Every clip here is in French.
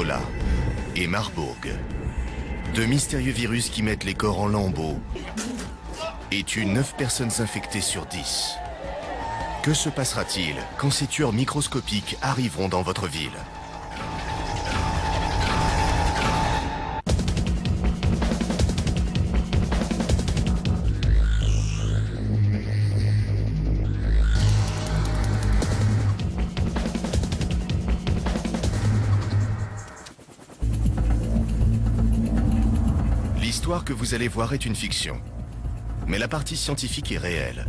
Ebola et Marburg. Deux mystérieux virus qui mettent les corps en lambeaux et tuent 9 personnes infectées sur 10. Que se passera-t-il quand ces tueurs microscopiques arriveront dans votre ville? L'histoire que vous allez voir est une fiction, mais la partie scientifique est réelle.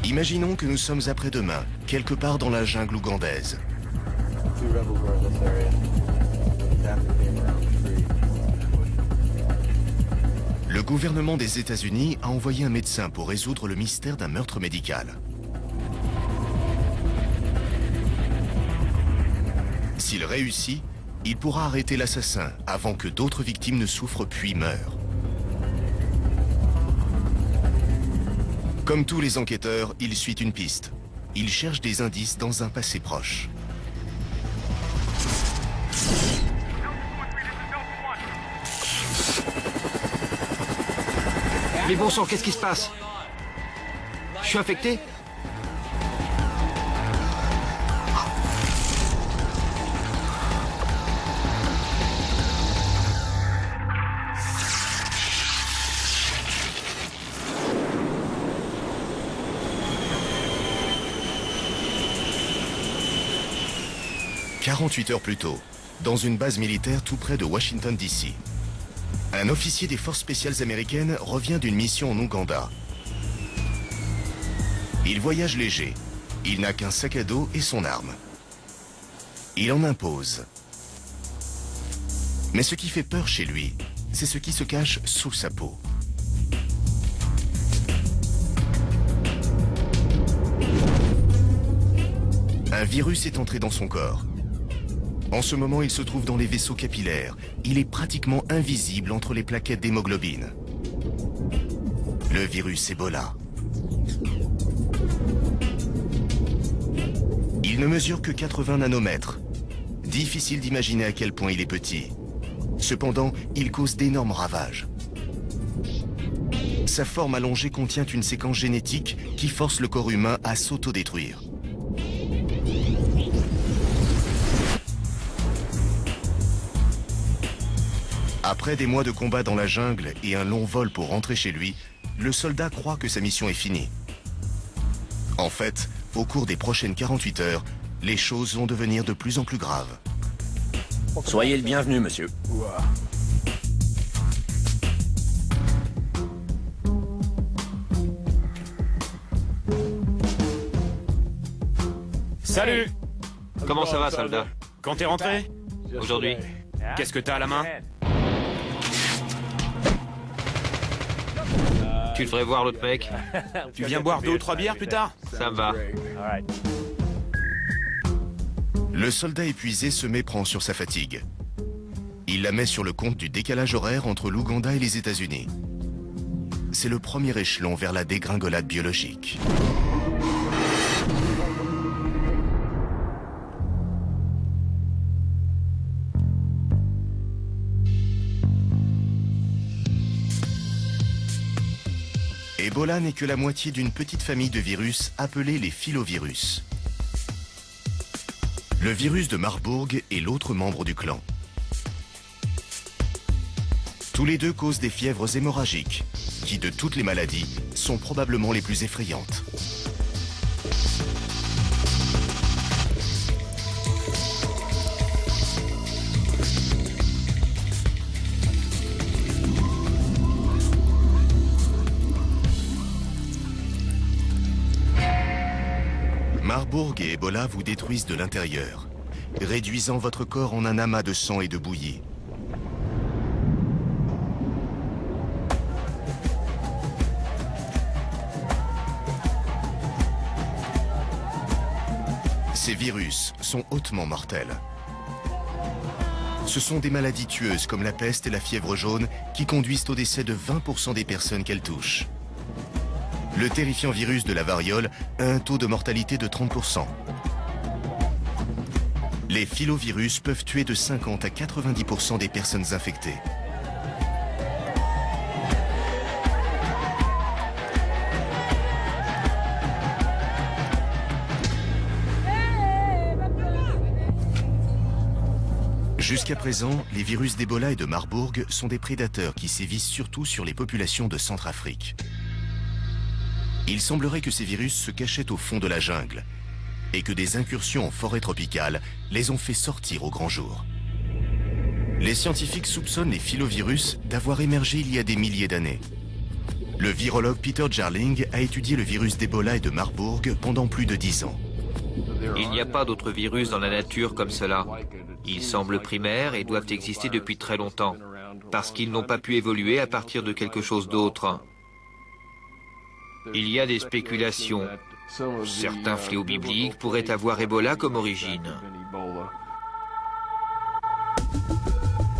Imaginons que nous sommes après-demain, quelque part dans la jungle ougandaise. Le gouvernement des États-Unis a envoyé un médecin pour résoudre le mystère d'un meurtre médical. S'il réussit, il pourra arrêter l'assassin avant que d'autres victimes ne souffrent puis meurent. Comme tous les enquêteurs, il suit une piste. Il cherche des indices dans un passé proche. Mais bon sang, qu'est-ce qui se passe? Je suis infecté? « 48 heures plus tôt, dans une base militaire tout près de Washington, D.C., un officier des forces spéciales américaines revient d'une mission en Ouganda. Il voyage léger. Il n'a qu'un sac à dos et son arme. Il en impose. Mais ce qui fait peur chez lui, c'est ce qui se cache sous sa peau. Un virus est entré dans son corps. En ce moment, il se trouve dans les vaisseaux capillaires. Il est pratiquement invisible entre les plaquettes d'hémoglobine. Le virus Ebola. Il ne mesure que 80 nanomètres. Difficile d'imaginer à quel point il est petit. Cependant, il cause d'énormes ravages. Sa forme allongée contient une séquence génétique qui force le corps humain à s'autodétruire. Après des mois de combat dans la jungle et un long vol pour rentrer chez lui, le soldat croit que sa mission est finie. En fait, au cours des prochaines 48 heures, les choses vont devenir de plus en plus graves. Soyez le bienvenu, monsieur. Salut! Comment ça va, soldat? Quand t'es rentré? Aujourd'hui? Qu'est-ce que t'as à la main? Tu devrais voir l'autre mec. Tu viens boire 2 ou 3 bières plus tard? Ça me va. Le soldat épuisé se méprend sur sa fatigue. Il la met sur le compte du décalage horaire entre l'Ouganda et les États-Unis. C'est le premier échelon vers la dégringolade biologique. Ebola n'est que la moitié d'une petite famille de virus appelés les filovirus. Le virus de Marburg est l'autre membre du clan. Tous les deux causent des fièvres hémorragiques, qui de toutes les maladies sont probablement les plus effrayantes. Marburg et Ebola vous détruisent de l'intérieur, réduisant votre corps en un amas de sang et de bouillie. Ces virus sont hautement mortels. Ce sont des maladies tueuses comme la peste et la fièvre jaune qui conduisent au décès de 20% des personnes qu'elles touchent. Le terrifiant virus de la variole a un taux de mortalité de 30%. Les filovirus peuvent tuer de 50 à 90% des personnes infectées. Jusqu'à présent, les virus d'Ebola et de Marburg sont des prédateurs qui sévissent surtout sur les populations de Centrafrique. Il semblerait que ces virus se cachaient au fond de la jungle et que des incursions en forêt tropicale les ont fait sortir au grand jour. Les scientifiques soupçonnent les filovirus d'avoir émergé il y a des milliers d'années. Le virologue Peter Jarling a étudié le virus d'Ebola et de Marburg pendant plus de 10 ans. Il n'y a pas d'autres virus dans la nature comme cela. Ils semblent primaires et doivent exister depuis très longtemps, parce qu'ils n'ont pas pu évoluer à partir de quelque chose d'autre. Il y a des spéculations. Certains fléaux bibliques pourraient avoir Ebola comme origine.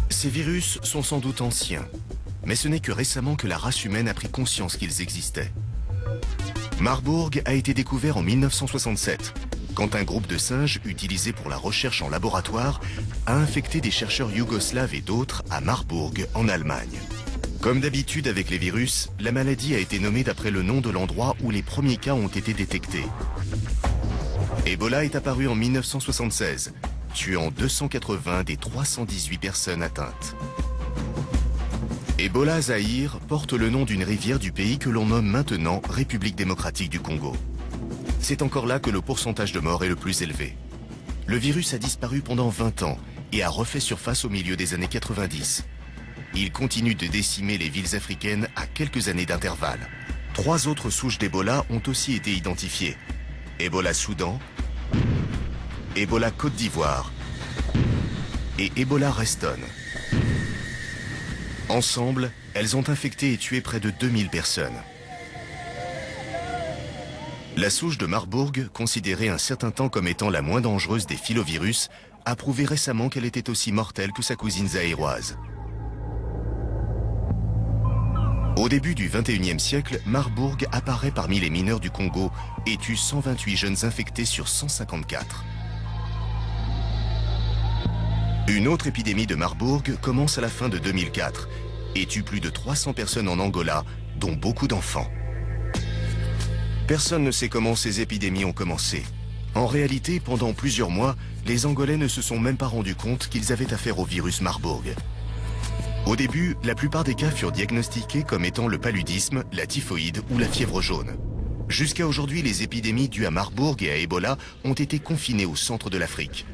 Ces virus sont sans doute anciens, mais ce n'est que récemment que la race humaine a pris conscience qu'ils existaient. Marburg a été découvert en 1967, quand un groupe de singes utilisé pour la recherche en laboratoire a infecté des chercheurs yougoslaves et d'autres à Marburg, en Allemagne. Comme d'habitude avec les virus, la maladie a été nommée d'après le nom de l'endroit où les premiers cas ont été détectés. Ebola est apparu en 1976, tuant 280 des 318 personnes atteintes. Ebola Zaïre porte le nom d'une rivière du pays que l'on nomme maintenant République démocratique du Congo. C'est encore là que le pourcentage de morts est le plus élevé. Le virus a disparu pendant 20 ans et a refait surface au milieu des années 90. Il continue de décimer les villes africaines à quelques années d'intervalle. 3 autres souches d'Ebola ont aussi été identifiées. Ebola Soudan, Ebola Côte d'Ivoire et Ebola Reston. Ensemble, elles ont infecté et tué près de 2000 personnes. La souche de Marburg, considérée un certain temps comme étant la moins dangereuse des filovirus, a prouvé récemment qu'elle était aussi mortelle que sa cousine zaïroise. Au début du XXIe siècle, Marburg apparaît parmi les mineurs du Congo et tue 128 jeunes infectés sur 154. Une autre épidémie de Marburg commence à la fin de 2004 et tue plus de 300 personnes en Angola, dont beaucoup d'enfants. Personne ne sait comment ces épidémies ont commencé. En réalité, pendant plusieurs mois, les Angolais ne se sont même pas rendus compte qu'ils avaient affaire au virus Marburg. Au début, la plupart des cas furent diagnostiqués comme étant le paludisme, la typhoïde ou la fièvre jaune. Jusqu'à aujourd'hui, les épidémies dues à Marburg et à Ebola ont été confinées au centre de l'Afrique.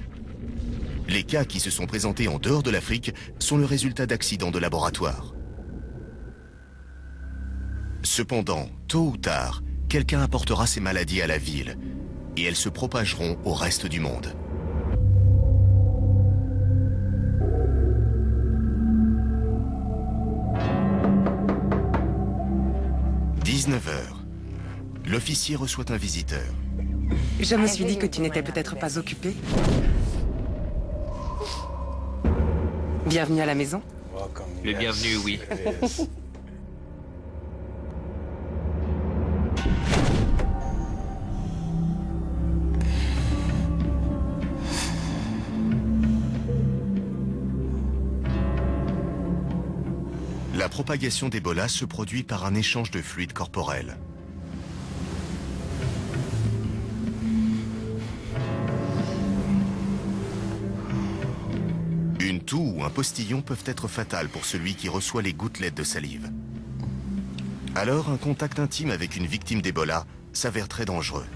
Les cas qui se sont présentés en dehors de l'Afrique sont le résultat d'accidents de laboratoire. Cependant, tôt ou tard, quelqu'un apportera ces maladies à la ville et elles se propageront au reste du monde. « 19 h. L'officier reçoit un visiteur. Je me suis dit que tu n'étais peut-être pas occupé. Bienvenue à la maison. Le bienvenu, oui. La propagation d'Ebola se produit par un échange de fluides corporels. Une toux ou un postillon peuvent être fatals pour celui qui reçoit les gouttelettes de salive. Alors, un contact intime avec une victime d'Ebola s'avère très dangereux.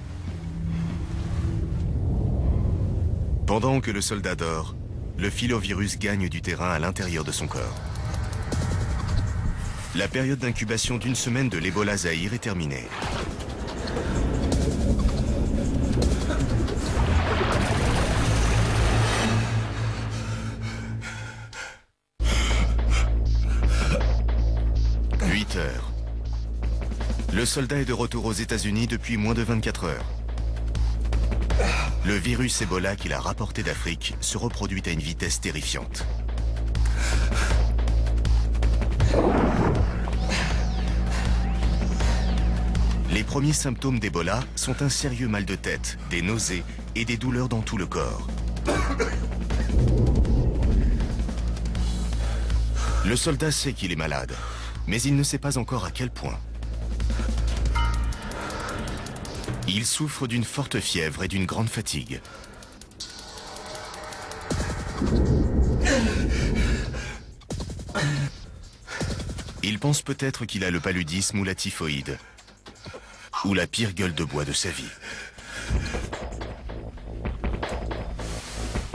Pendant que le soldat dort, le filovirus gagne du terrain à l'intérieur de son corps. La période d'incubation d'1 semaine de l'Ebola Zaïre est terminée. « 8 heures. Le soldat est de retour aux États-Unis depuis moins de 24 heures. Le virus Ebola qu'il a rapporté d'Afrique se reproduit à une vitesse terrifiante. Les premiers symptômes d'Ebola sont un sérieux mal de tête, des nausées et des douleurs dans tout le corps. Le soldat sait qu'il est malade, mais il ne sait pas encore à quel point. Il souffre d'une forte fièvre et d'une grande fatigue. Il pense peut-être qu'il a le paludisme ou la typhoïde, ou la pire gueule de bois de sa vie.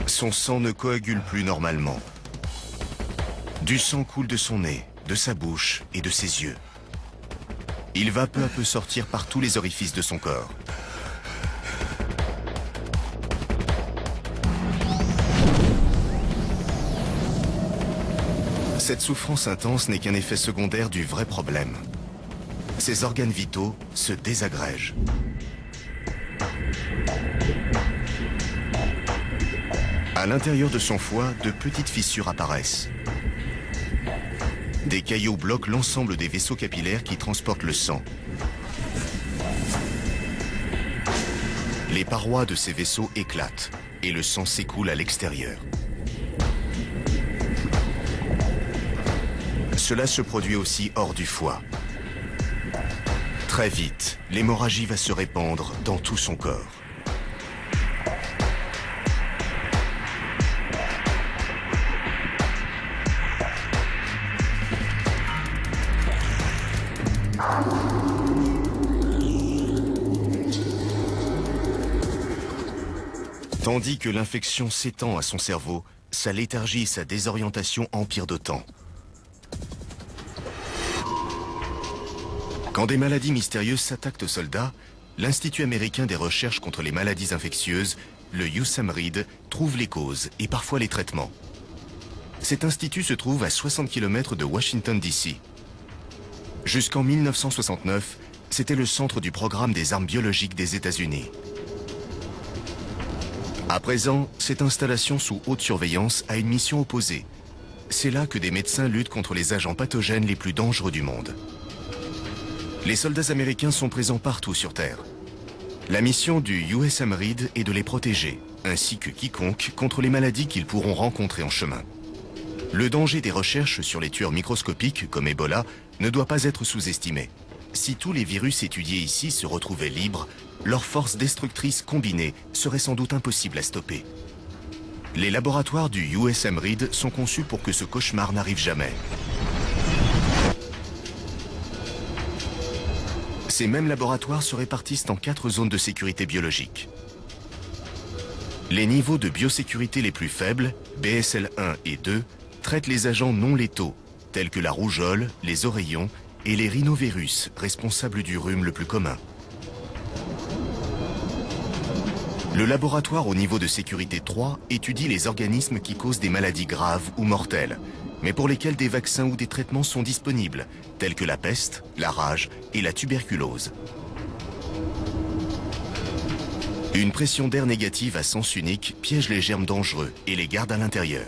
Son sang ne coagule plus normalement. Du sang coule de son nez, de sa bouche et de ses yeux. Il va peu à peu sortir par tous les orifices de son corps. Cette souffrance intense n'est qu'un effet secondaire du vrai problème. Ses organes vitaux se désagrègent. À l'intérieur de son foie, de petites fissures apparaissent. Des caillots bloquent l'ensemble des vaisseaux capillaires qui transportent le sang. Les parois de ces vaisseaux éclatent et le sang s'écoule à l'extérieur. Cela se produit aussi hors du foie. Très vite, l'hémorragie va se répandre dans tout son corps. Tandis que l'infection s'étend à son cerveau, sa léthargie et sa désorientation empirent d'autant. Quand des maladies mystérieuses s'attaquent aux soldats, l'Institut américain des recherches contre les maladies infectieuses, le USAMRIID, trouve les causes et parfois les traitements. Cet institut se trouve à 60 km de Washington, D.C. Jusqu'en 1969, c'était le centre du programme des armes biologiques des États-Unis. À présent, cette installation sous haute surveillance a une mission opposée. C'est là que des médecins luttent contre les agents pathogènes les plus dangereux du monde. Les soldats américains sont présents partout sur Terre. La mission du USAMRIID est de les protéger, ainsi que quiconque, contre les maladies qu'ils pourront rencontrer en chemin. Le danger des recherches sur les tueurs microscopiques, comme Ebola, ne doit pas être sous-estimé. Si tous les virus étudiés ici se retrouvaient libres, leur force destructrice combinée serait sans doute impossible à stopper. Les laboratoires du USAMRIID sont conçus pour que ce cauchemar n'arrive jamais. Ces mêmes laboratoires se répartissent en 4 zones de sécurité biologique. Les niveaux de biosécurité les plus faibles, BSL 1 et 2, traitent les agents non létaux, tels que la rougeole, les oreillons et les rhinovirus, responsables du rhume le plus commun. Le laboratoire au niveau de sécurité 3 étudie les organismes qui causent des maladies graves ou mortelles, mais pour lesquels des vaccins ou des traitements sont disponibles, tels que la peste, la rage et la tuberculose. Une pression d'air négative à sens unique piège les germes dangereux et les garde à l'intérieur.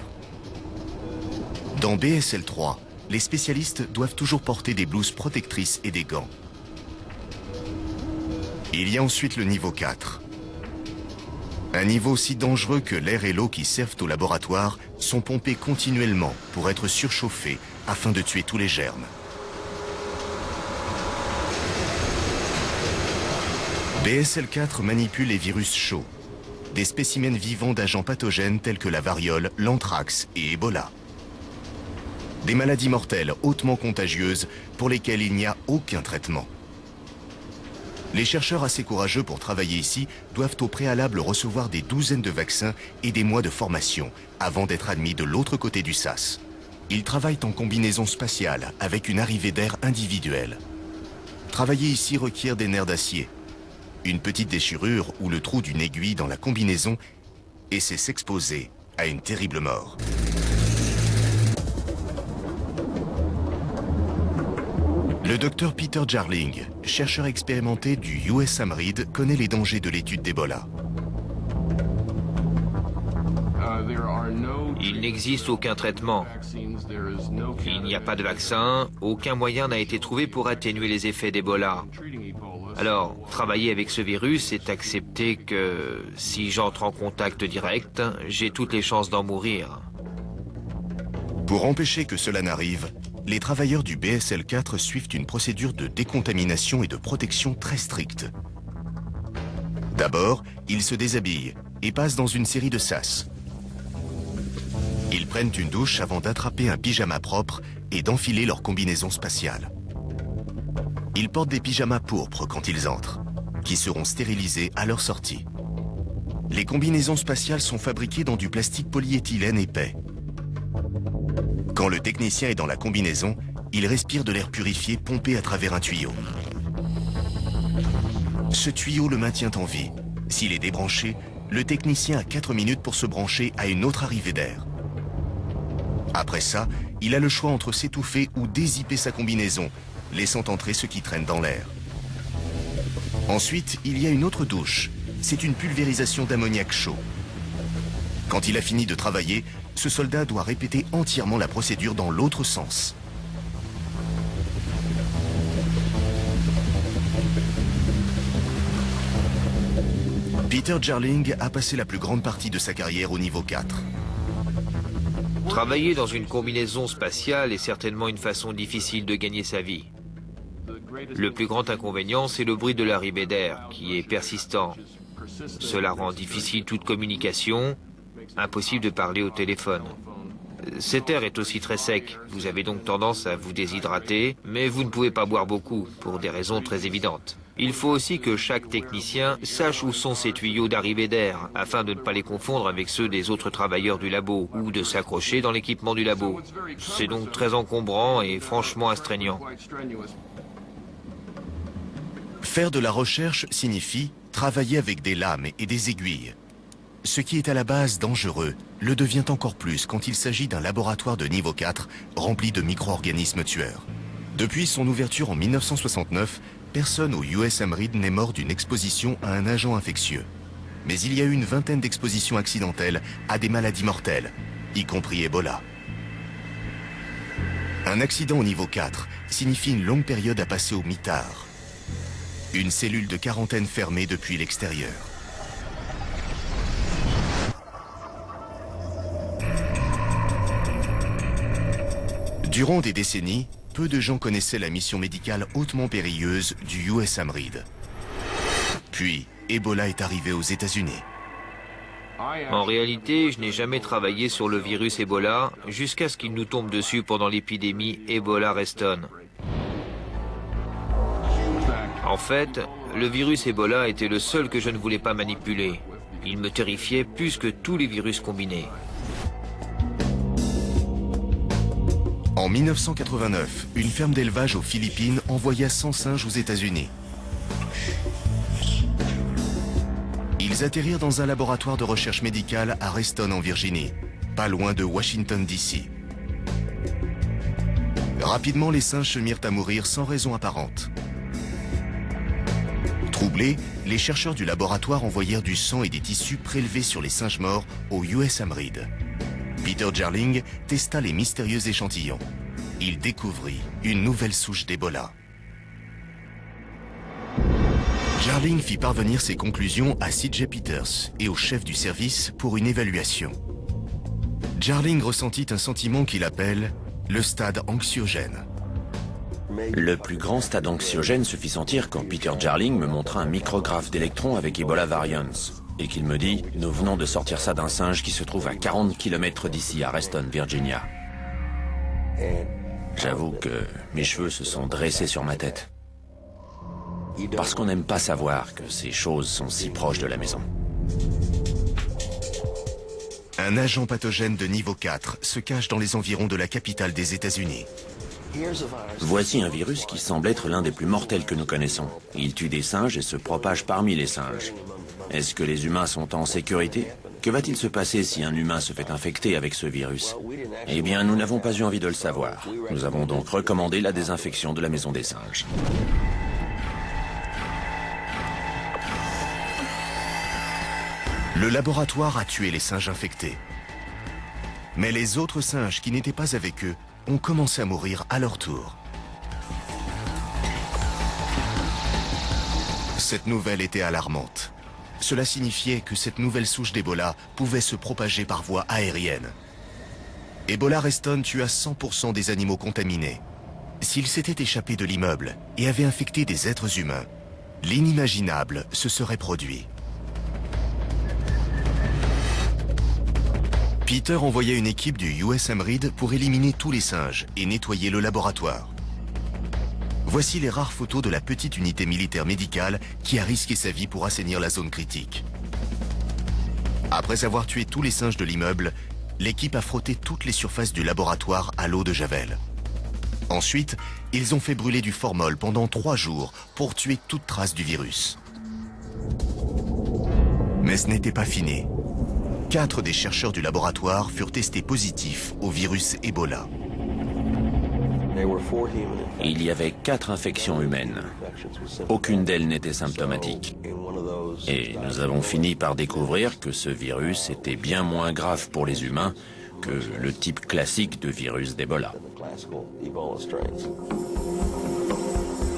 Dans BSL 3, les spécialistes doivent toujours porter des blouses protectrices et des gants. Il y a ensuite le niveau 4. Un niveau aussi dangereux que l'air et l'eau qui servent au laboratoire sont pompés continuellement pour être surchauffés afin de tuer tous les germes. BSL 4 manipule les virus chauds, des spécimens vivants d'agents pathogènes tels que la variole, l'anthrax et Ebola. Des maladies mortelles hautement contagieuses pour lesquelles il n'y a aucun traitement. Les chercheurs assez courageux pour travailler ici doivent au préalable recevoir des douzaines de vaccins et des mois de formation avant d'être admis de l'autre côté du sas. Ils travaillent en combinaison spatiale avec une arrivée d'air individuelle. Travailler ici requiert des nerfs d'acier, une petite déchirure ou le trou d'une aiguille dans la combinaison et c'est s'exposer à une terrible mort. Le docteur Peter Jarling, chercheur expérimenté du USAMRIID, connaît les dangers de l'étude d'Ebola. Il n'existe aucun traitement. Il n'y a pas de vaccin, aucun moyen n'a été trouvé pour atténuer les effets d'Ebola. Alors, travailler avec ce virus, c'est accepter que si j'entre en contact direct, j'ai toutes les chances d'en mourir. Pour empêcher que cela n'arrive, les travailleurs du BSL-4 suivent une procédure de décontamination et de protection très stricte. D'abord, ils se déshabillent et passent dans une série de sas. Ils prennent une douche avant d'attraper un pyjama propre et d'enfiler leur combinaison spatiale. Ils portent des pyjamas pourpres quand ils entrent, qui seront stérilisés à leur sortie. Les combinaisons spatiales sont fabriquées dans du plastique polyéthylène épais. Quand le technicien est dans la combinaison, il respire de l'air purifié pompé à travers un tuyau. Ce tuyau le maintient en vie. S'il est débranché, le technicien a 4 minutes pour se brancher à une autre arrivée d'air. Après ça, il a le choix entre s'étouffer ou dézipper sa combinaison, laissant entrer ce qui traîne dans l'air. Ensuite, il y a une autre douche. C'est une pulvérisation d'ammoniac chaud. Quand il a fini de travailler, ce soldat doit répéter entièrement la procédure dans l'autre sens. Peter Jarling a passé la plus grande partie de sa carrière au niveau 4. Travailler dans une combinaison spatiale est certainement une façon difficile de gagner sa vie. Le plus grand inconvénient, c'est le bruit de l'arrivée d'air, qui est persistant. Cela rend difficile toute communication, impossible de parler au téléphone. Cet air est aussi très sec, vous avez donc tendance à vous déshydrater, mais vous ne pouvez pas boire beaucoup, pour des raisons très évidentes. Il faut aussi que chaque technicien sache où sont ses tuyaux d'arrivée d'air, afin de ne pas les confondre avec ceux des autres travailleurs du labo, ou de s'accrocher dans l'équipement du labo. C'est donc très encombrant et franchement astreignant. Faire de la recherche signifie travailler avec des lames et des aiguilles. Ce qui est à la base dangereux le devient encore plus quand il s'agit d'un laboratoire de niveau 4 rempli de micro-organismes tueurs. Depuis son ouverture en 1969, personne au USAMRIID n'est mort d'une exposition à un agent infectieux. Mais il y a eu une vingtaine d'expositions accidentelles à des maladies mortelles, y compris Ebola. Un accident au niveau 4 signifie une longue période à passer au mitard. Une cellule de quarantaine fermée depuis l'extérieur. Durant des décennies, peu de gens connaissaient la mission médicale hautement périlleuse du USAMRIID. Puis, Ebola est arrivé aux États-Unis. En réalité, je n'ai jamais travaillé sur le virus Ebola jusqu'à ce qu'il nous tombe dessus pendant l'épidémie Ebola Reston. En fait, le virus Ebola était le seul que je ne voulais pas manipuler. Il me terrifiait plus que tous les virus combinés. En 1989, une ferme d'élevage aux Philippines envoya 100 singes aux États-Unis. Ils atterrirent dans un laboratoire de recherche médicale à Reston en Virginie, pas loin de Washington DC. Rapidement, les singes se mirent à mourir sans raison apparente. Troublés, les chercheurs du laboratoire envoyèrent du sang et des tissus prélevés sur les singes morts au USAMRIID. Peter Jarling testa les mystérieux échantillons. Il découvrit une nouvelle souche d'Ebola. Jarling fit parvenir ses conclusions à C.J. Peters et au chef du service pour une évaluation. Jarling ressentit un sentiment qu'il appelle le stade anxiogène. Le plus grand stade anxiogène se fit sentir quand Peter Jarling me montra un micrographe d'électrons avec Ebola Variants et qu'il me dit « Nous venons de sortir ça d'un singe qui se trouve à 40 km d'ici, à Reston, Virginia. » J'avoue que mes cheveux se sont dressés sur ma tête. Parce qu'on n'aime pas savoir que ces choses sont si proches de la maison. Un agent pathogène de niveau 4 se cache dans les environs de la capitale des États-Unis. Voici un virus qui semble être l'un des plus mortels que nous connaissons. Il tue des singes et se propage parmi les singes. Est-ce que les humains sont en sécurité? Que va-t-il se passer si un humain se fait infecter avec ce virus? Eh bien, nous n'avons pas eu envie de le savoir. Nous avons donc recommandé la désinfection de la maison des singes. Le laboratoire a tué les singes infectés. Mais les autres singes qui n'étaient pas avec eux ont commencé à mourir à leur tour. Cette nouvelle était alarmante. Cela signifiait que cette nouvelle souche d'Ebola pouvait se propager par voie aérienne. Ebola Reston tua 100% des animaux contaminés. S'il s'était échappé de l'immeuble et avait infecté des êtres humains, l'inimaginable se serait produit. Peter envoya une équipe du USAMRIID pour éliminer tous les singes et nettoyer le laboratoire. Voici les rares photos de la petite unité militaire médicale qui a risqué sa vie pour assainir la zone critique. Après avoir tué tous les singes de l'immeuble, l'équipe a frotté toutes les surfaces du laboratoire à l'eau de Javel. Ensuite, ils ont fait brûler du formol pendant 3 jours pour tuer toute trace du virus. Mais ce n'était pas fini. 4 des chercheurs du laboratoire furent testés positifs au virus Ebola. Il y avait 4 infections humaines. Aucune d'elles n'était symptomatique. Et nous avons fini par découvrir que ce virus était bien moins grave pour les humains que le type classique de virus d'Ebola.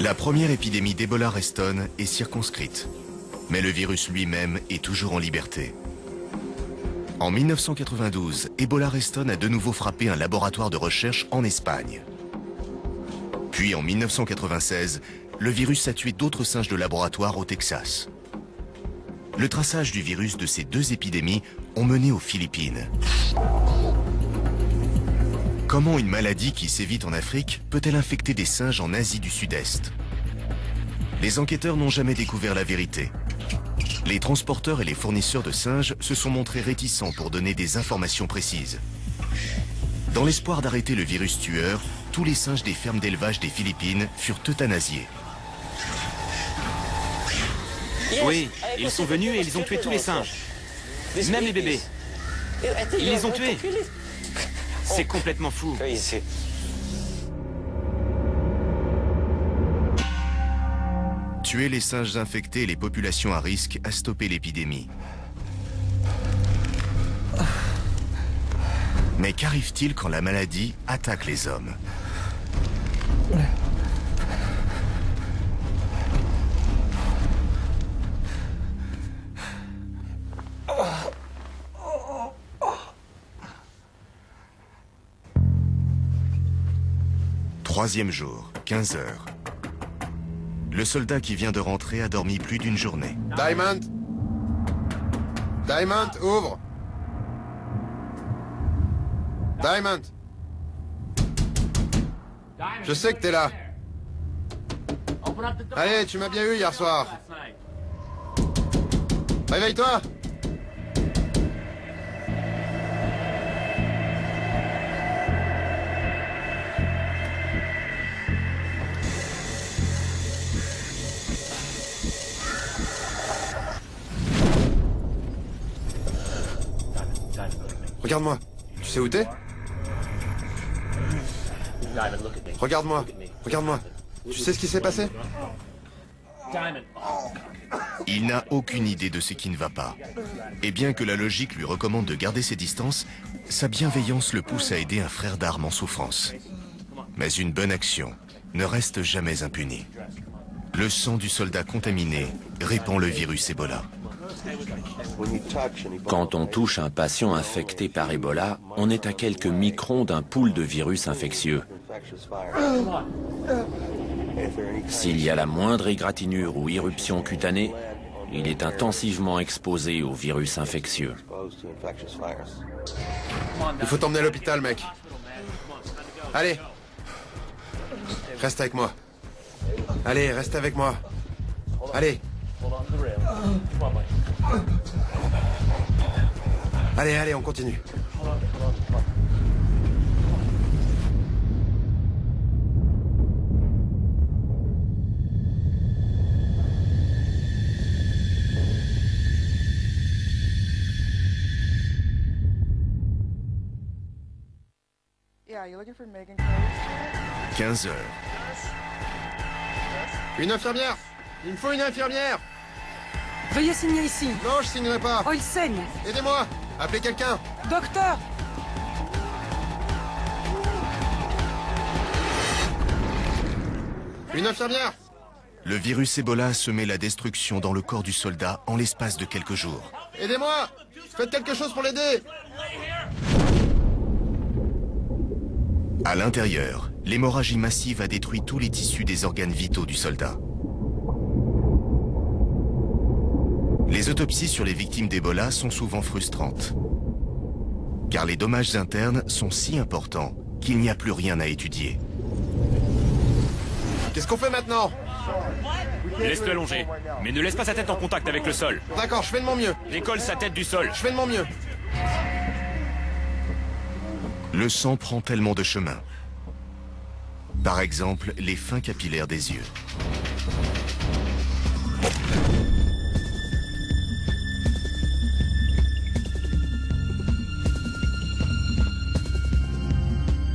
La première épidémie d'Ebola Reston est circonscrite, mais le virus lui-même est toujours en liberté. En 1992, Ebola Reston a de nouveau frappé un laboratoire de recherche en Espagne. Puis en 1996, le virus a tué d'autres singes de laboratoire au Texas. Le traçage du virus de ces 2 épidémies ont mené aux Philippines. Comment une maladie qui sévit en Afrique peut-elle infecter des singes en Asie du Sud-Est? Les enquêteurs n'ont jamais découvert la vérité. Les transporteurs et les fournisseurs de singes se sont montrés réticents pour donner des informations précises. Dans l'espoir d'arrêter le virus tueur, tous les singes des fermes d'élevage des Philippines furent euthanasiés. Oui, ils sont venus et ils ont tué tous les singes. Même les bébés. Ils les ont tués. C'est complètement fou. Tuer les singes infectés et les populations à risque a stoppé l'épidémie. Mais qu'arrive-t-il quand la maladie attaque les hommes? Troisième jour, 15 heures. Le soldat qui vient de rentrer a dormi plus d'une journée. Diamond! Diamond, ouvre! Diamond! Je sais que t'es là. Allez, tu m'as bien eu hier soir. Réveille-toi! Regarde-moi. Tu sais où t'es? Regarde-moi. Regarde-moi. Tu sais ce qui s'est passé? Il n'a aucune idée de ce qui ne va pas. Et bien que la logique lui recommande de garder ses distances, sa bienveillance le pousse à aider un frère d'armes en souffrance. Mais une bonne action ne reste jamais impunie. Le sang du soldat contaminé répand le virus Ebola. Quand on touche un patient infecté par Ebola, on est à quelques microns d'un pool de virus infectieux. S'il y a la moindre égratignure ou irruption cutanée, il est intensivement exposé au virus infectieux. Il faut t'emmener à l'hôpital, mec. Allez. Reste avec moi. Allez, reste avec moi. Allez. Allez, allez, on continue. Yeah, you looking for Megan? 15 heures. Une infirmière! Il me faut une infirmière! Veuillez signer ici. Non, je signerai pas! Oh, il saigne. Aidez-moi! Appelez quelqu'un! Docteur! Une infirmière! Le virus Ebola a semé la destruction dans le corps du soldat en l'espace de quelques jours. Aidez-moi! Faites quelque chose pour l'aider! À l'intérieur, l'hémorragie massive a détruit tous les tissus des organes vitaux du soldat. Les autopsies sur les victimes d'Ebola sont souvent frustrantes, car les dommages internes sont si importants qu'il n'y a plus rien à étudier. Qu'est-ce qu'on fait maintenant? Laisse-le allonger, mais ne laisse pas sa tête en contact avec le sol. D'accord, je fais de mon mieux. Décolle sa tête du sol. Je fais de mon mieux. Le sang prend tellement de chemin. Par exemple, les fins capillaires des yeux.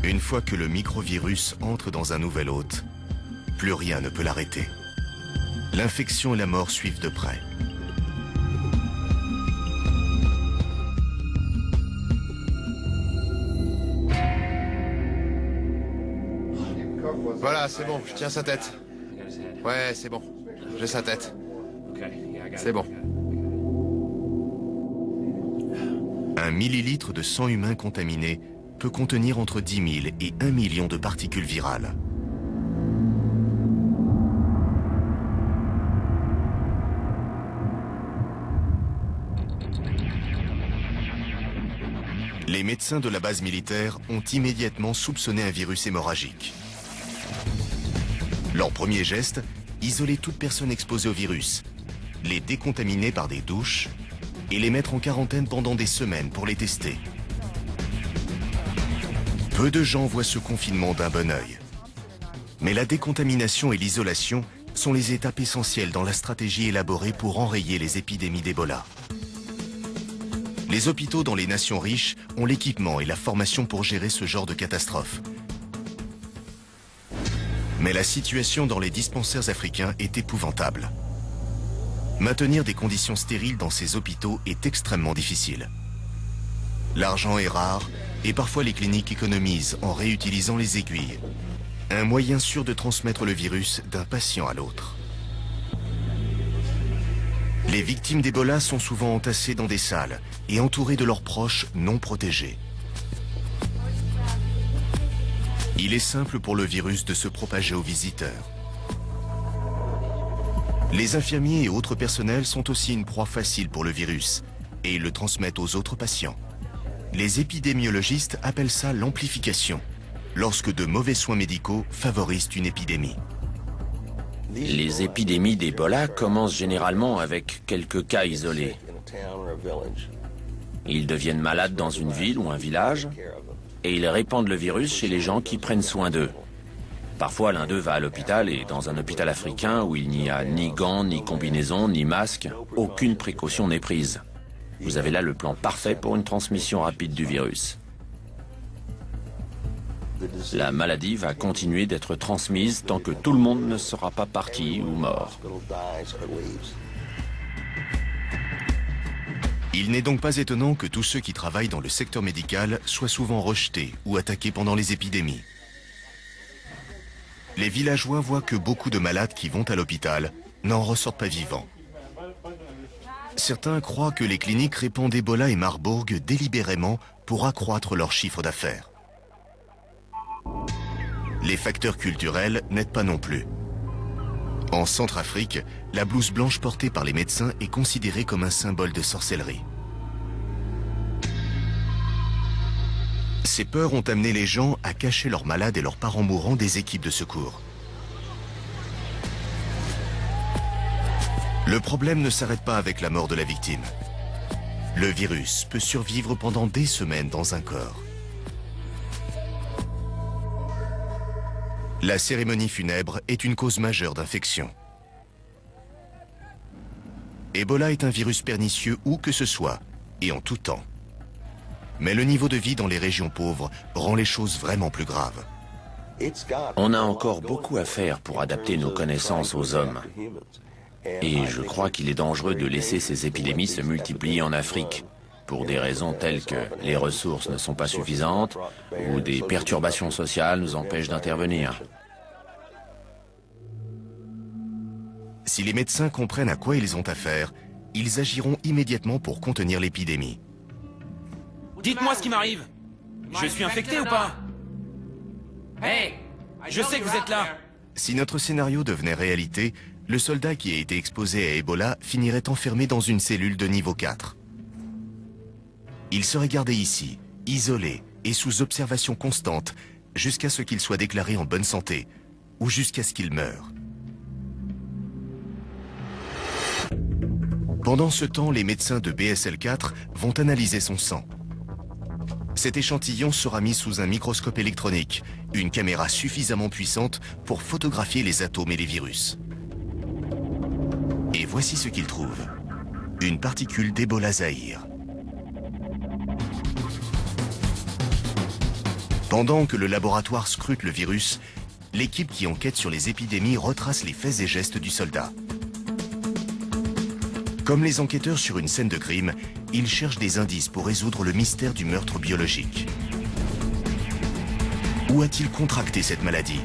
Une fois que le microvirus entre dans un nouvel hôte, plus rien ne peut l'arrêter. L'infection et la mort suivent de près. Voilà, c'est bon, je tiens sa tête. Ouais, c'est bon. J'ai sa tête. C'est bon. 1 millilitre de sang humain contaminé peut contenir entre 10 000 et 1 million de particules virales. Les médecins de la base militaire ont immédiatement soupçonné un virus hémorragique. Leur premier geste, isoler toute personne exposée au virus, les décontaminer par des douches et les mettre en quarantaine pendant des semaines pour les tester. Peu de gens voient ce confinement d'un bon œil. Mais la décontamination et l'isolation sont les étapes essentielles dans la stratégie élaborée pour enrayer les épidémies d'Ebola. Les hôpitaux dans les nations riches ont l'équipement et la formation pour gérer ce genre de catastrophe. Mais la situation dans les dispensaires africains est épouvantable. Maintenir des conditions stériles dans ces hôpitaux est extrêmement difficile. L'argent est rare et parfois les cliniques économisent en réutilisant les aiguilles, un moyen sûr de transmettre le virus d'un patient à l'autre. Les victimes d'Ebola sont souvent entassées dans des salles et entourées de leurs proches non protégés. Il est simple pour le virus de se propager aux visiteurs. Les infirmiers et autres personnels sont aussi une proie facile pour le virus et ils le transmettent aux autres patients. Les épidémiologistes appellent ça l'amplification, lorsque de mauvais soins médicaux favorisent une épidémie. Les épidémies d'Ebola commencent généralement avec quelques cas isolés. Ils deviennent malades dans une ville ou un village et ils répandent le virus chez les gens qui prennent soin d'eux. Parfois, l'un d'eux va à l'hôpital et dans un hôpital africain où il n'y a ni gants, ni combinaisons, ni masques, aucune précaution n'est prise. Vous avez là le plan parfait pour une transmission rapide du virus. La maladie va continuer d'être transmise tant que tout le monde ne sera pas parti ou mort. Il n'est donc pas étonnant que tous ceux qui travaillent dans le secteur médical soient souvent rejetés ou attaqués pendant les épidémies. Les villageois voient que beaucoup de malades qui vont à l'hôpital n'en ressortent pas vivants. Certains croient que les cliniques répandent Ebola et Marburg délibérément pour accroître leur chiffre d'affaires. Les facteurs culturels n'aident pas non plus. En Centrafrique, la blouse blanche portée par les médecins est considérée comme un symbole de sorcellerie. Ces peurs ont amené les gens à cacher leurs malades et leurs parents mourants des équipes de secours. Le problème ne s'arrête pas avec la mort de la victime. Le virus peut survivre pendant des semaines dans un corps. La cérémonie funèbre est une cause majeure d'infection. Ebola est un virus pernicieux où que ce soit, et en tout temps. Mais le niveau de vie dans les régions pauvres rend les choses vraiment plus graves. On a encore beaucoup à faire pour adapter nos connaissances aux hommes. Et je crois qu'il est dangereux de laisser ces épidémies se multiplier en Afrique, pour des raisons telles que les ressources ne sont pas suffisantes ou des perturbations sociales nous empêchent d'intervenir. Si les médecins comprennent à quoi ils ont affaire, ils agiront immédiatement pour contenir l'épidémie. Dites-moi ce qui m'arrive. Je suis infecté ou pas? Hey, je sais que vous êtes là. Si notre scénario devenait réalité, le soldat qui a été exposé à Ebola finirait enfermé dans une cellule de niveau 4. Il serait gardé ici, isolé et sous observation constante, jusqu'à ce qu'il soit déclaré en bonne santé, ou jusqu'à ce qu'il meure. Pendant ce temps, les médecins de BSL-4 vont analyser son sang. Cet échantillon sera mis sous un microscope électronique, une caméra suffisamment puissante pour photographier les atomes et les virus. Et voici ce qu'ils trouvent. Une particule d'Ebola Zahir. Pendant que le laboratoire scrute le virus, l'équipe qui enquête sur les épidémies retrace les faits et gestes du soldat. Comme les enquêteurs sur une scène de crime, ils cherchent des indices pour résoudre le mystère du meurtre biologique. Où a-t-il contracté cette maladie?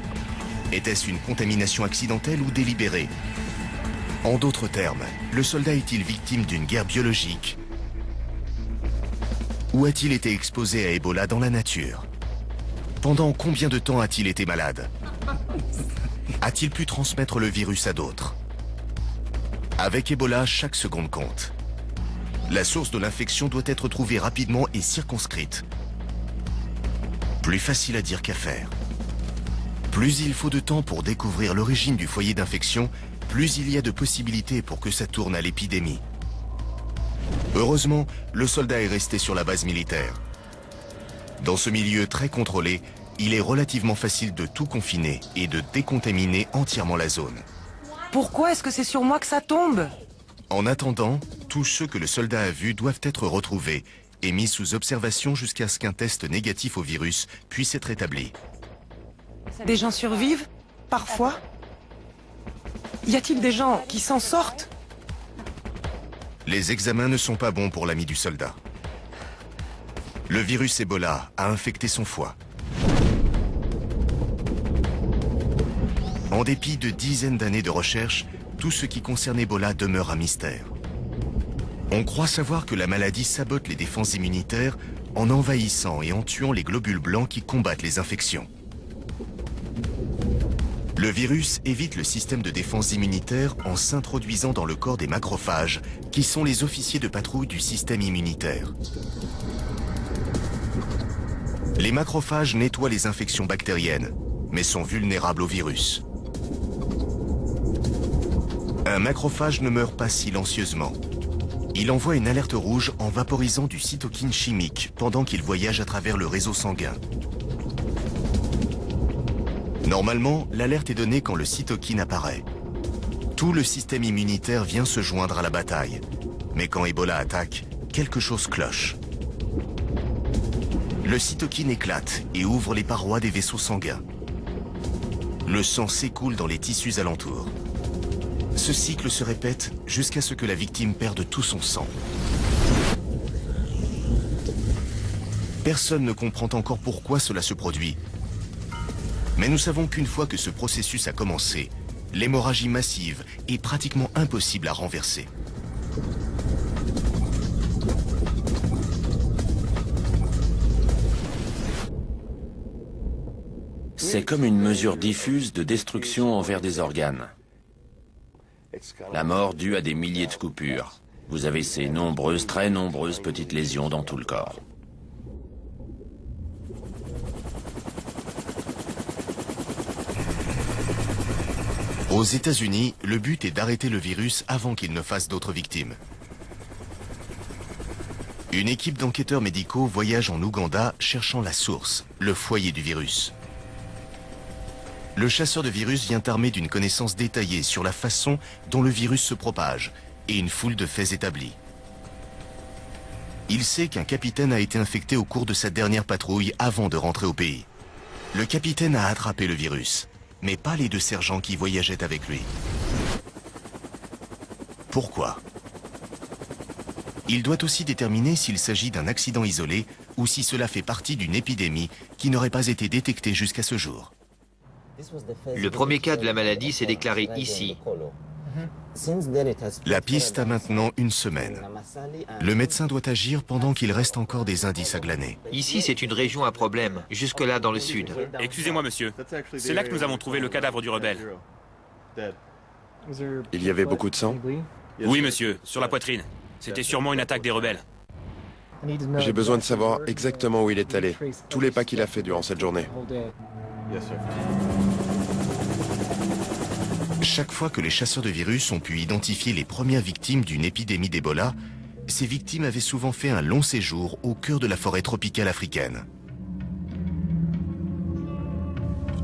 Était-ce une contamination accidentelle ou délibérée? En d'autres termes, le soldat est-il victime d'une guerre biologique? Ou a-t-il été exposé à Ebola dans la nature? Pendant combien de temps a-t-il été malade? A-t-il pu transmettre le virus à d'autres? Avec Ebola, chaque seconde compte. La source de l'infection doit être trouvée rapidement et circonscrite. Plus facile à dire qu'à faire. Plus il faut de temps pour découvrir l'origine du foyer d'infection, plus il y a de possibilités pour que ça tourne à l'épidémie. Heureusement, le soldat est resté sur la base militaire. Dans ce milieu très contrôlé, il est relativement facile de tout confiner et de décontaminer entièrement la zone. Pourquoi est-ce que c'est sur moi que ça tombe? En attendant, tous ceux que le soldat a vus doivent être retrouvés et mis sous observation jusqu'à ce qu'un test négatif au virus puisse être établi. Des gens survivent? Parfois? Y a-t-il des gens qui s'en sortent? Les examens ne sont pas bons pour l'ami du soldat. Le virus Ebola a infecté son foie. En dépit de dizaines d'années de recherche, tout ce qui concerne Ebola demeure un mystère. On croit savoir que la maladie sabote les défenses immunitaires en envahissant et en tuant les globules blancs qui combattent les infections. Le virus évite le système de défense immunitaire en s'introduisant dans le corps des macrophages, qui sont les officiers de patrouille du système immunitaire. Les macrophages nettoient les infections bactériennes, mais sont vulnérables au virus. Un macrophage ne meurt pas silencieusement. Il envoie une alerte rouge en vaporisant du cytokine chimique pendant qu'il voyage à travers le réseau sanguin. Normalement, l'alerte est donnée quand le cytokine apparaît. Tout le système immunitaire vient se joindre à la bataille. Mais quand Ebola attaque, quelque chose cloche. Le cytokine éclate et ouvre les parois des vaisseaux sanguins. Le sang s'écoule dans les tissus alentours. Ce cycle se répète jusqu'à ce que la victime perde tout son sang. Personne ne comprend encore pourquoi cela se produit. Mais nous savons qu'une fois que ce processus a commencé, l'hémorragie massive est pratiquement impossible à renverser. C'est comme une mesure diffuse de destruction envers des organes. La mort due à des milliers de coupures. Vous avez ces nombreuses, très nombreuses petites lésions dans tout le corps. Aux États-Unis, le but est d'arrêter le virus avant qu'il ne fasse d'autres victimes. Une équipe d'enquêteurs médicaux voyage en Ouganda cherchant la source, le foyer du virus. Le chasseur de virus vient armé d'une connaissance détaillée sur la façon dont le virus se propage et une foule de faits établis. Il sait qu'un capitaine a été infecté au cours de sa dernière patrouille avant de rentrer au pays. Le capitaine a attrapé le virus, mais pas les deux sergents qui voyageaient avec lui. Pourquoi? Il doit aussi déterminer s'il s'agit d'un accident isolé ou si cela fait partie d'une épidémie qui n'aurait pas été détectée jusqu'à ce jour. Le premier cas de la maladie s'est déclaré ici, La piste a maintenant une semaine. Le médecin doit agir pendant qu'il reste encore des indices à glaner. Ici, c'est une région à problème, jusque-là dans le sud. Excusez-moi, monsieur. C'est là que nous avons trouvé le cadavre du rebelle. Il y avait beaucoup de sang? Oui, monsieur, sur la poitrine. C'était sûrement une attaque des rebelles. J'ai besoin de savoir exactement où il est allé, tous les pas qu'il a fait durant cette journée. Chaque fois que les chasseurs de virus ont pu identifier les premières victimes d'une épidémie d'Ebola, ces victimes avaient souvent fait un long séjour au cœur de la forêt tropicale africaine.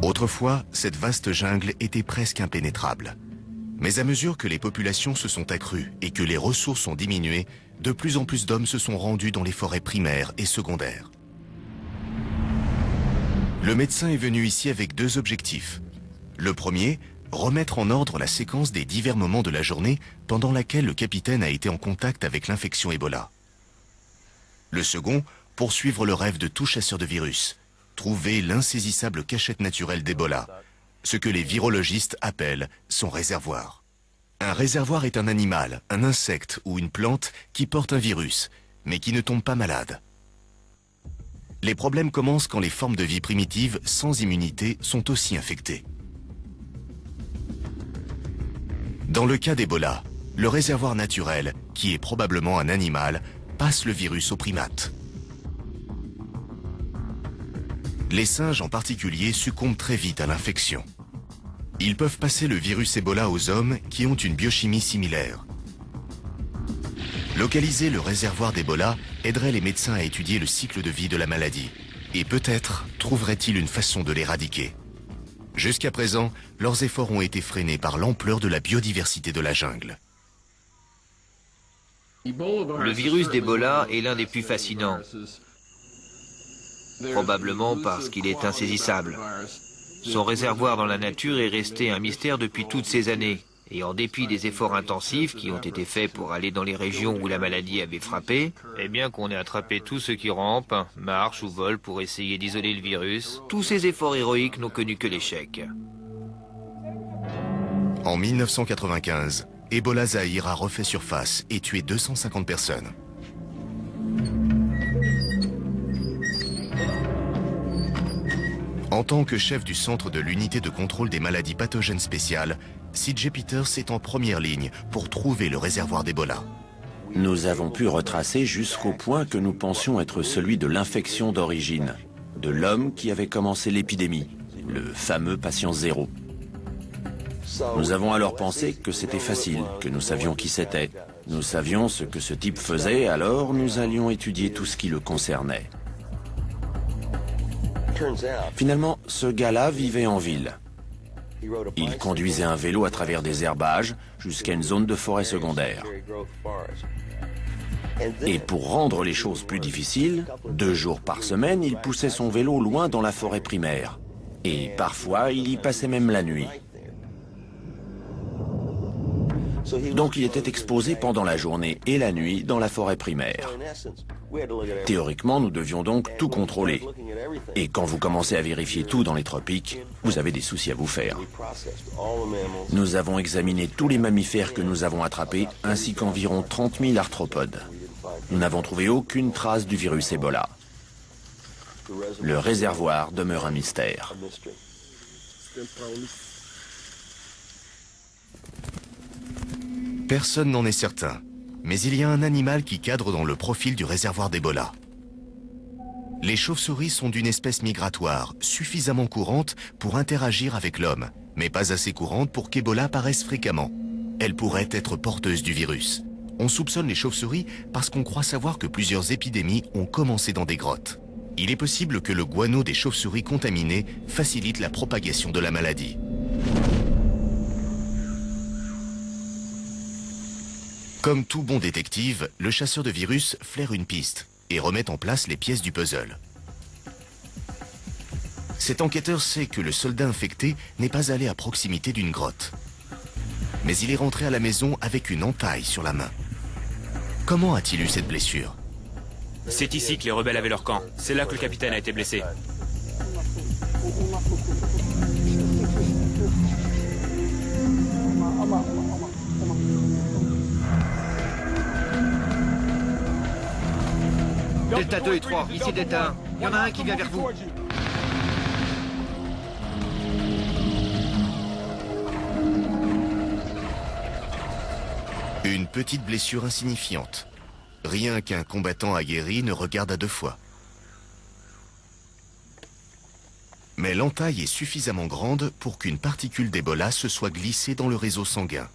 Autrefois, cette vaste jungle était presque impénétrable. Mais à mesure que les populations se sont accrues et que les ressources ont diminué, de plus en plus d'hommes se sont rendus dans les forêts primaires et secondaires. Le médecin est venu ici avec deux objectifs. Le premier, remettre en ordre la séquence des divers moments de la journée pendant laquelle le capitaine a été en contact avec l'infection Ebola. Le second, poursuivre le rêve de tout chasseur de virus, trouver l'insaisissable cachette naturelle d'Ebola, ce que les virologistes appellent son réservoir. Un réservoir est un animal, un insecte ou une plante qui porte un virus, mais qui ne tombe pas malade. Les problèmes commencent quand les formes de vie primitives sans immunité sont aussi infectées. Dans le cas d'Ebola, le réservoir naturel, qui est probablement un animal, passe le virus aux primates. Les singes en particulier succombent très vite à l'infection. Ils peuvent passer le virus Ebola aux hommes qui ont une biochimie similaire. Localiser le réservoir d'Ebola aiderait les médecins à étudier le cycle de vie de la maladie. Et peut-être trouveraient-ils une façon de l'éradiquer. Jusqu'à présent, leurs efforts ont été freinés par l'ampleur de la biodiversité de la jungle. Le virus d'Ebola est l'un des plus fascinants, probablement parce qu'il est insaisissable. Son réservoir dans la nature est resté un mystère depuis toutes ces années. Et en dépit des efforts intensifs qui ont été faits pour aller dans les régions où la maladie avait frappé, et bien qu'on ait attrapé tous ceux qui rampent, marchent ou volent pour essayer d'isoler le virus, tous ces efforts héroïques n'ont connu que l'échec. En 1995, Ebola Zahir a refait surface et tué 250 personnes. En tant que chef du centre de l'unité de contrôle des maladies pathogènes spéciales, C.J. Peters est en première ligne pour trouver le réservoir d'Ebola. Nous avons pu retracer jusqu'au point que nous pensions être celui de l'infection d'origine, de l'homme qui avait commencé l'épidémie, le fameux patient zéro. Nous avons alors pensé que c'était facile, que nous savions qui c'était. Nous savions ce que ce type faisait, alors nous allions étudier tout ce qui le concernait. Finalement, ce gars-là vivait en ville. Il conduisait un vélo à travers des herbages jusqu'à une zone de forêt secondaire. Et pour rendre les choses plus difficiles, 2 jours par semaine, il poussait son vélo loin dans la forêt primaire. Et parfois, il y passait même la nuit. Donc il était exposé pendant la journée et la nuit dans la forêt primaire. Théoriquement, nous devions donc tout contrôler. Et quand vous commencez à vérifier tout dans les tropiques, vous avez des soucis à vous faire. Nous avons examiné tous les mammifères que nous avons attrapés, ainsi qu'environ 30 000 arthropodes. Nous n'avons trouvé aucune trace du virus Ebola. Le réservoir demeure un mystère. Personne n'en est certain, mais il y a un animal qui cadre dans le profil du réservoir d'Ebola. Les chauves-souris sont d'une espèce migratoire, suffisamment courante pour interagir avec l'homme, mais pas assez courante pour qu'Ebola paraisse fréquemment. Elle pourrait être porteuse du virus. On soupçonne les chauves-souris parce qu'on croit savoir que plusieurs épidémies ont commencé dans des grottes. Il est possible que le guano des chauves-souris contaminées facilite la propagation de la maladie. Comme tout bon détective, le chasseur de virus flaire une piste et remet en place les pièces du puzzle. Cet enquêteur sait que le soldat infecté n'est pas allé à proximité d'une grotte. Mais il est rentré à la maison avec une entaille sur la main. Comment a-t-il eu cette blessure? C'est ici que les rebelles avaient leur camp. C'est là que le capitaine a été blessé. Delta 2 et 3, ici Delta 1. Il y en a un qui vient vers vous. Une petite blessure insignifiante. Rien qu'un combattant aguerri ne regarde à deux fois. Mais l'entaille est suffisamment grande pour qu'une particule d'Ebola se soit glissée dans le réseau sanguin.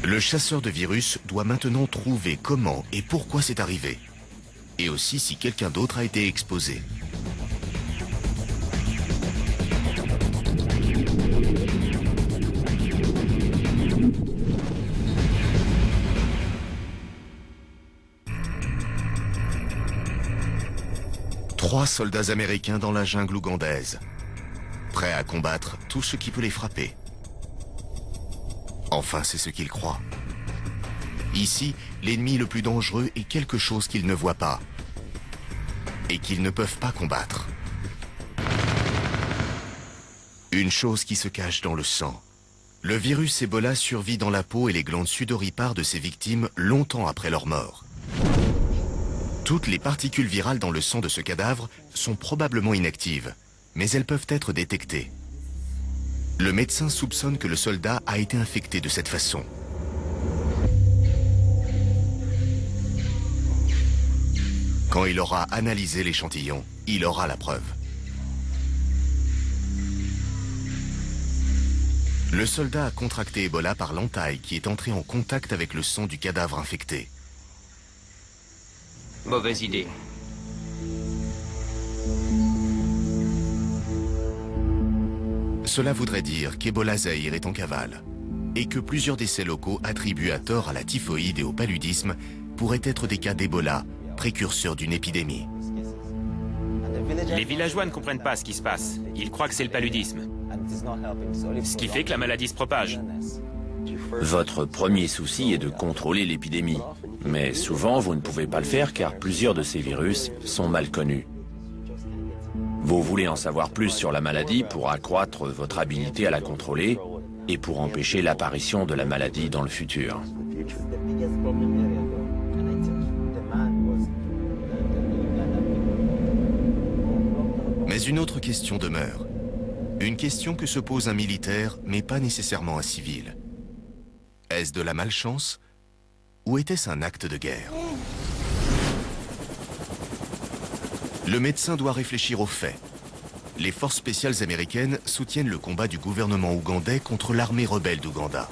Le chasseur de virus doit maintenant trouver comment et pourquoi c'est arrivé. Et aussi si quelqu'un d'autre a été exposé. Trois soldats américains dans la jungle ougandaise, prêts à combattre tout ce qui peut les frapper. Enfin, c'est ce qu'ils croient. Ici, l'ennemi le plus dangereux est quelque chose qu'ils ne voient pas et qu'ils ne peuvent pas combattre. Une chose qui se cache dans le sang. Le virus Ebola survit dans la peau et les glandes sudoripares de ses victimes longtemps après leur mort. Toutes les particules virales dans le sang de ce cadavre sont probablement inactives, mais elles peuvent être détectées. Le médecin soupçonne que le soldat a été infecté de cette façon. Quand il aura analysé l'échantillon, il aura la preuve. Le soldat a contracté Ebola par l'entaille qui est entrée en contact avec le sang du cadavre infecté. Mauvaise idée. Cela voudrait dire qu'Ebola Zahir est en cavale et que plusieurs décès locaux attribués à tort à la typhoïde et au paludisme pourraient être des cas d'Ebola, précurseurs d'une épidémie. Les villageois ne comprennent pas ce qui se passe. Ils croient que c'est le paludisme. Ce qui fait que la maladie se propage. Votre premier souci est de contrôler l'épidémie. Mais souvent, vous ne pouvez pas le faire car plusieurs de ces virus sont mal connus. Vous voulez en savoir plus sur la maladie pour accroître votre habilité à la contrôler et pour empêcher l'apparition de la maladie dans le futur. Mais une autre question demeure. Une question que se pose un militaire, mais pas nécessairement un civil. Est-ce de la malchance ou était-ce un acte de guerre? Le médecin doit réfléchir aux faits. Les forces spéciales américaines soutiennent le combat du gouvernement ougandais contre l'armée rebelle d'Ouganda.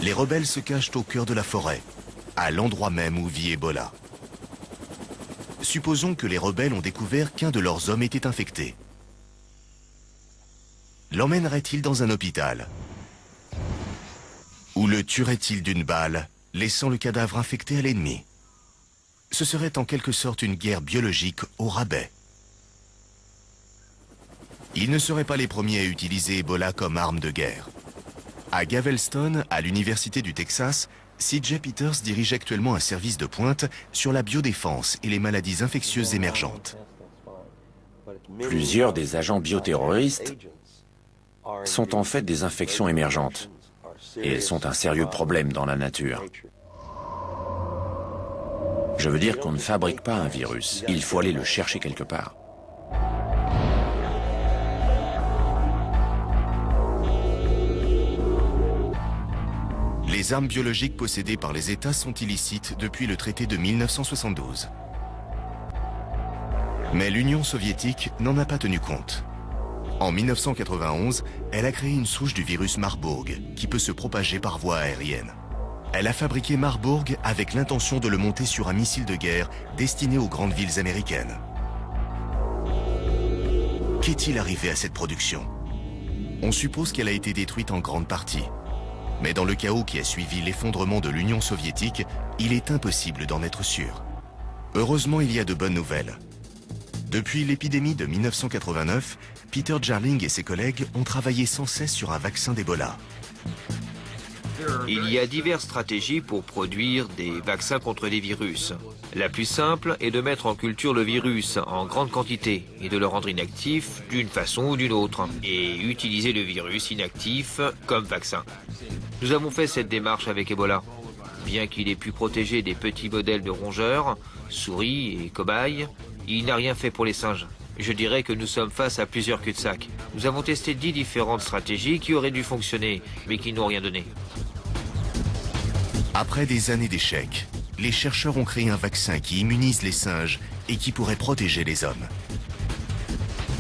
Les rebelles se cachent au cœur de la forêt, à l'endroit même où vit Ebola. Supposons que les rebelles ont découvert qu'un de leurs hommes était infecté. L'emmènerait-il dans un hôpital? Ou le tuerait-il d'une balle, laissant le cadavre infecté à l'ennemi? Ce serait en quelque sorte une guerre biologique au rabais. Ils ne seraient pas les premiers à utiliser Ebola comme arme de guerre. À Galveston, à l'Université du Texas, C.J. Peters dirige actuellement un service de pointe sur la biodéfense et les maladies infectieuses émergentes. Plusieurs des agents bioterroristes sont en fait des infections émergentes. Et elles sont un sérieux problème dans la nature. Je veux dire qu'on ne fabrique pas un virus. Il faut aller le chercher quelque part. Les armes biologiques possédées par les États sont illicites depuis le traité de 1972. Mais l'Union soviétique n'en a pas tenu compte. En 1991, elle a créé une souche du virus Marburg qui peut se propager par voie aérienne. Elle a fabriqué Marburg avec l'intention de le monter sur un missile de guerre destiné aux grandes villes américaines. Qu'est-il arrivé à cette production? On suppose qu'elle a été détruite en grande partie. Mais dans le chaos qui a suivi l'effondrement de l'Union soviétique, il est impossible d'en être sûr. Heureusement, il y a de bonnes nouvelles. Depuis l'épidémie de 1989, Peter Jarling et ses collègues ont travaillé sans cesse sur un vaccin d'Ebola. Il y a diverses stratégies pour produire des vaccins contre les virus. La plus simple est de mettre en culture le virus en grande quantité et de le rendre inactif d'une façon ou d'une autre, et utiliser le virus inactif comme vaccin. Nous avons fait cette démarche avec Ebola. Bien qu'il ait pu protéger des petits modèles de rongeurs, souris et cobayes, il n'a rien fait pour les singes. Je dirais que nous sommes face à plusieurs cul-de-sac. Nous avons testé 10 différentes stratégies qui auraient dû fonctionner, mais qui n'ont rien donné. Après des années d'échecs, les chercheurs ont créé un vaccin qui immunise les singes et qui pourrait protéger les hommes.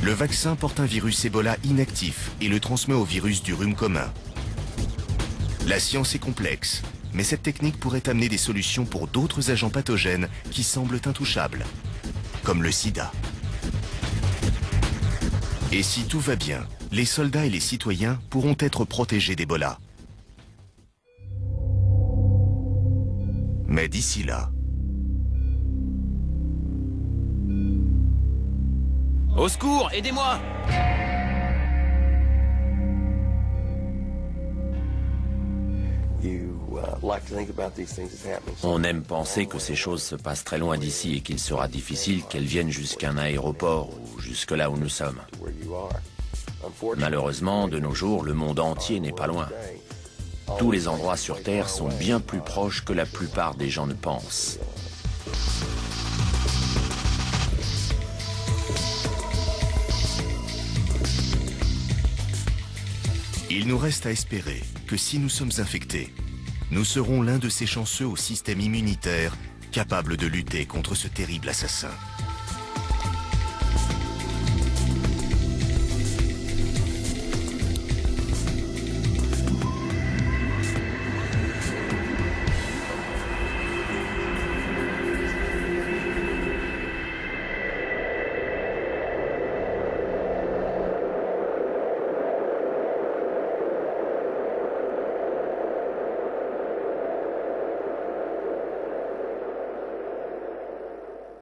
Le vaccin porte un virus Ebola inactif et le transmet au virus du rhume commun. La science est complexe, mais cette technique pourrait amener des solutions pour d'autres agents pathogènes qui semblent intouchables, comme le sida. Et si tout va bien, les soldats et les citoyens pourront être protégés d'Ebola. Mais d'ici là... Au secours, aidez-moi! On aime penser que ces choses se passent très loin d'ici et qu'il sera difficile qu'elles viennent jusqu'à un aéroport ou jusque là où nous sommes. Malheureusement, de nos jours, le monde entier n'est pas loin. Tous les endroits sur Terre sont bien plus proches que la plupart des gens ne pensent. Il nous reste à espérer que si nous sommes infectés, nous serons l'un de ces chanceux au système immunitaire capable de lutter contre ce terrible assassin.